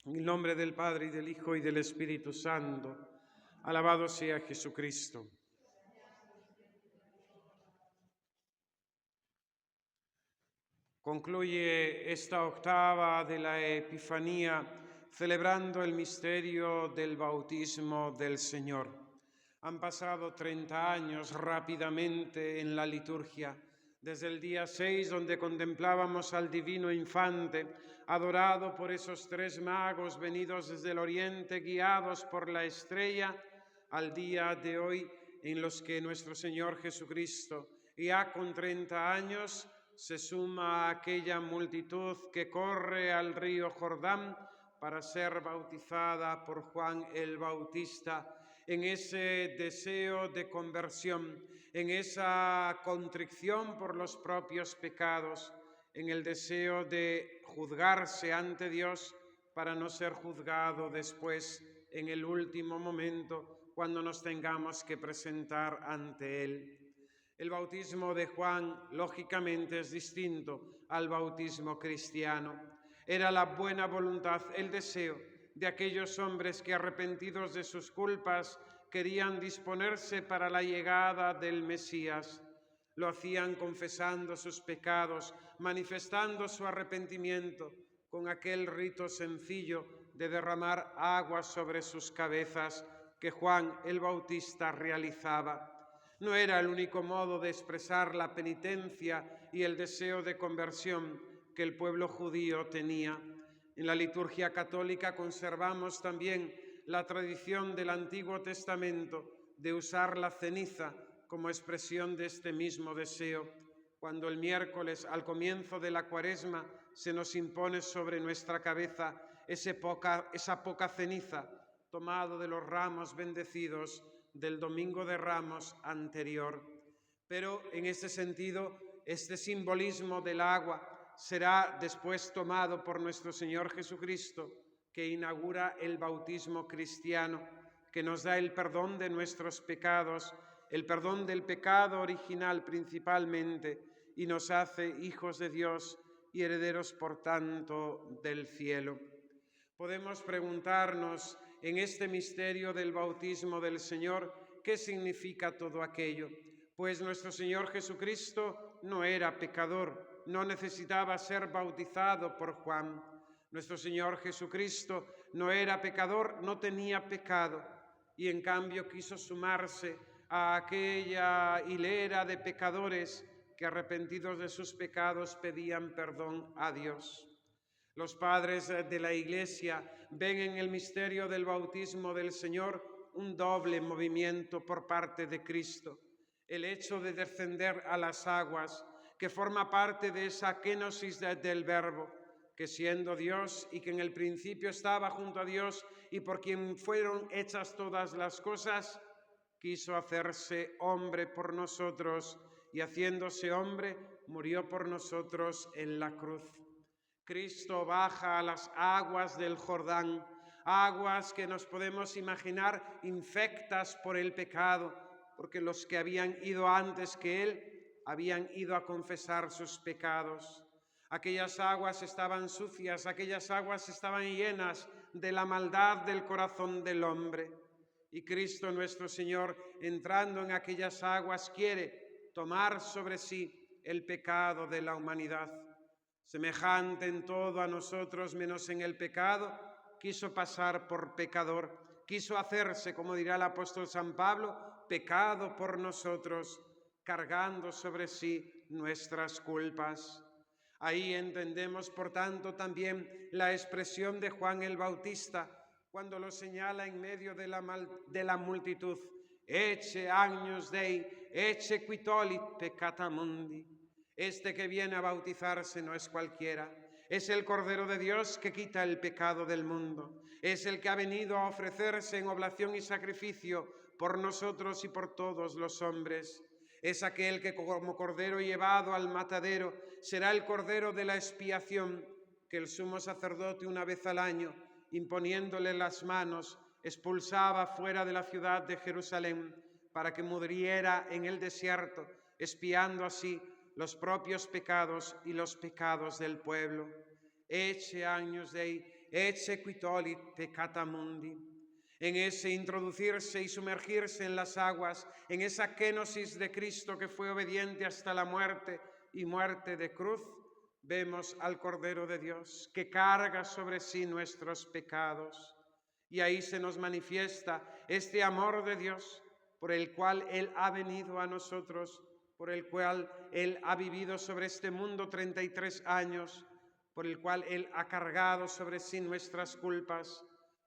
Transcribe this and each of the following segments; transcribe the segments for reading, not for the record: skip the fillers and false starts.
En el nombre del Padre, y del Hijo, y del Espíritu Santo. Alabado sea Jesucristo. Concluye esta octava de la Epifanía celebrando el misterio del bautismo del Señor. Han pasado 30 años rápidamente en la liturgia, desde el día 6, donde contemplábamos al divino infante, adorado por esos 3 magos venidos desde el oriente, guiados por la estrella, al día de hoy, en los que nuestro Señor Jesucristo, ya con 30 años, se suma a aquella multitud que corre al río Jordán para ser bautizada por Juan el Bautista, en ese deseo de conversión, en esa contrición por los propios pecados, en el deseo de juzgarse ante Dios para no ser juzgado después en el último momento cuando nos tengamos que presentar ante Él. El bautismo de Juan, lógicamente, es distinto al bautismo cristiano. Era la buena voluntad, el deseo de aquellos hombres que, arrepentidos de sus culpas, querían disponerse para la llegada del Mesías. Lo hacían confesando sus pecados, manifestando su arrepentimiento con aquel rito sencillo de derramar agua sobre sus cabezas que Juan el Bautista realizaba. No era el único modo de expresar la penitencia y el deseo de conversión que el pueblo judío tenía. En la liturgia católica conservamos también la tradición del Antiguo Testamento de usar la ceniza como expresión de este mismo deseo. Cuando el miércoles, al comienzo de la Cuaresma, se nos impone sobre nuestra cabeza esa poca ceniza, tomado de los ramos bendecidos del Domingo de Ramos anterior. Pero en este sentido, este simbolismo del agua será después tomado por nuestro Señor Jesucristo, que inaugura el bautismo cristiano, que nos da el perdón de nuestros pecados, el perdón del pecado original principalmente, y nos hace hijos de Dios y herederos, por tanto, del cielo. Podemos preguntarnos en este misterio del bautismo del Señor, ¿qué significa todo aquello? Pues nuestro Señor Jesucristo no era pecador, no necesitaba ser bautizado por Juan. Nuestro Señor Jesucristo no era pecador, no tenía pecado, y en cambio quiso sumarse a aquella hilera de pecadores que, arrepentidos de sus pecados, pedían perdón a Dios. Los padres de la Iglesia ven en el misterio del bautismo del Señor un doble movimiento por parte de Cristo. El hecho de descender a las aguas, que forma parte de esa kenosis del Verbo, que siendo Dios y que en el principio estaba junto a Dios y por quien fueron hechas todas las cosas, quiso hacerse hombre por nosotros y haciéndose hombre murió por nosotros en la cruz. Cristo baja a las aguas del Jordán, aguas que nos podemos imaginar infectas por el pecado, porque los que habían ido antes que Él habían ido a confesar sus pecados. Aquellas aguas estaban sucias, aquellas aguas estaban llenas de la maldad del corazón del hombre. Y Cristo nuestro Señor, entrando en aquellas aguas, quiere tomar sobre sí el pecado de la humanidad. Semejante en todo a nosotros menos en el pecado, quiso pasar por pecador, quiso hacerse, como dirá el apóstol San Pablo, pecado por nosotros, cargando sobre sí nuestras culpas. Ahí entendemos, por tanto, también la expresión de Juan el Bautista, cuando lo señala en medio de la multitud: «Ecce agnus Dei, ecce qui tollit peccata mundi». Este que viene a bautizarse no es cualquiera, es el Cordero de Dios que quita el pecado del mundo, es el que ha venido a ofrecerse en oblación y sacrificio por nosotros y por todos los hombres. Es aquel que como cordero llevado al matadero será el cordero de la expiación, que el sumo sacerdote una vez al año, imponiéndole las manos, expulsaba fuera de la ciudad de Jerusalén para que muriera en el desierto, expiando así los propios pecados y los pecados del pueblo. Ecce agnus Dei, et sequitolit peccata mundi. En ese introducirse y sumergirse en las aguas, en esa kénosis de Cristo que fue obediente hasta la muerte y muerte de cruz, vemos al Cordero de Dios que carga sobre sí nuestros pecados. Y ahí se nos manifiesta este amor de Dios por el cual Él ha venido a nosotros, por el cual Él ha vivido sobre este mundo 33 años, por el cual Él ha cargado sobre sí nuestras culpas,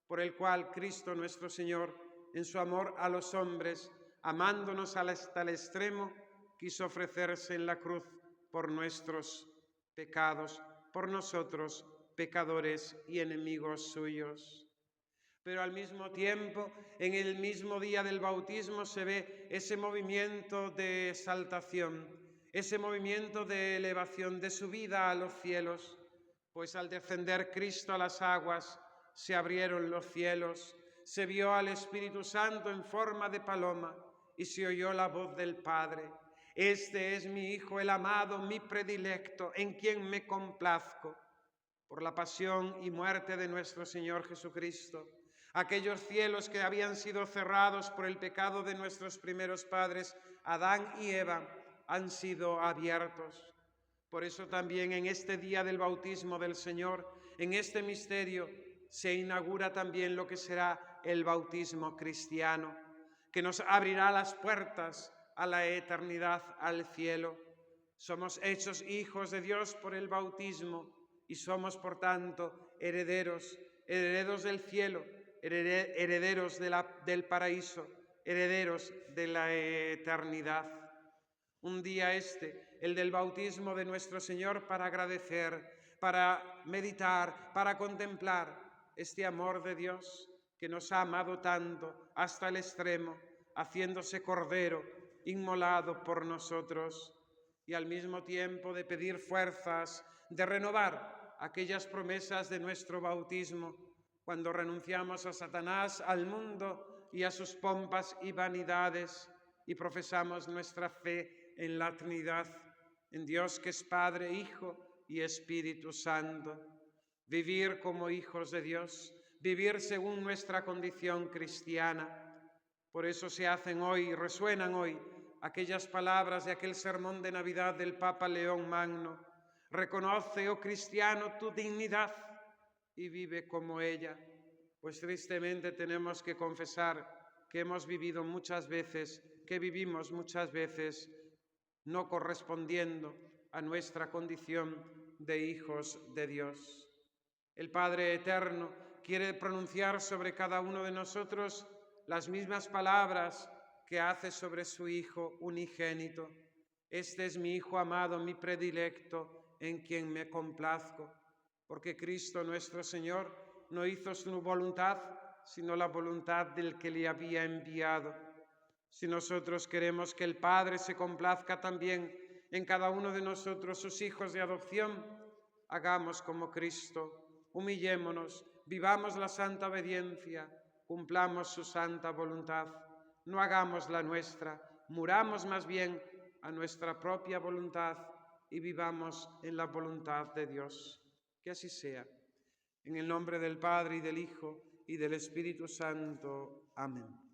por el cual Cristo nuestro Señor, en su amor a los hombres, amándonos hasta el extremo, quiso ofrecerse en la cruz por nuestros pecados, por nosotros, pecadores y enemigos suyos. Pero al mismo tiempo, en el mismo día del bautismo se ve ese movimiento de exaltación, ese movimiento de elevación, de subida a los cielos, pues al descender Cristo a las aguas, se abrieron los cielos, se vio al Espíritu Santo en forma de paloma y se oyó la voz del Padre. Este es mi Hijo, el amado, mi predilecto, en quien me complazco. Por la pasión y muerte de nuestro Señor Jesucristo, aquellos cielos que habían sido cerrados por el pecado de nuestros primeros padres, Adán y Eva, han sido abiertos. Por eso también en este día del bautismo del Señor, en este misterio, se inaugura también lo que será el bautismo cristiano, que nos abrirá las puertas a la eternidad, al cielo. Somos hechos hijos de Dios por el bautismo y somos, por tanto, herederos del cielo, herederos del paraíso, herederos de la eternidad. Un día el del bautismo de nuestro Señor, para agradecer, para meditar, para contemplar este amor de Dios que nos ha amado tanto hasta el extremo, haciéndose cordero, inmolado por nosotros, y al mismo tiempo de pedir fuerzas, de renovar aquellas promesas de nuestro bautismo, cuando renunciamos a Satanás, al mundo y a sus pompas y vanidades, y profesamos nuestra fe en la Trinidad, en Dios que es Padre, Hijo y Espíritu Santo. Vivir como hijos de Dios, vivir según nuestra condición cristiana. Por eso se hacen hoy, resuenan hoy, aquellas palabras de aquel sermón de Navidad del Papa León Magno. Reconoce, oh cristiano, tu dignidad y vive como ella. Pues tristemente tenemos que confesar que hemos vivido muchas veces, que vivimos muchas veces no correspondiendo a nuestra condición de hijos de Dios. El Padre Eterno quiere pronunciar sobre cada uno de nosotros las mismas palabras que hace sobre su Hijo unigénito. Este es mi Hijo amado, mi predilecto, en quien me complazco. Porque Cristo nuestro Señor no hizo su voluntad, sino la voluntad del que le había enviado. Si nosotros queremos que el Padre se complazca también en cada uno de nosotros, sus hijos de adopción, hagamos como Cristo. Humillémonos, vivamos la santa obediencia, cumplamos su santa voluntad. No hagamos la nuestra, muramos más bien a nuestra propia voluntad y vivamos en la voluntad de Dios. Que así sea. En el nombre del Padre y del Hijo y del Espíritu Santo. Amén.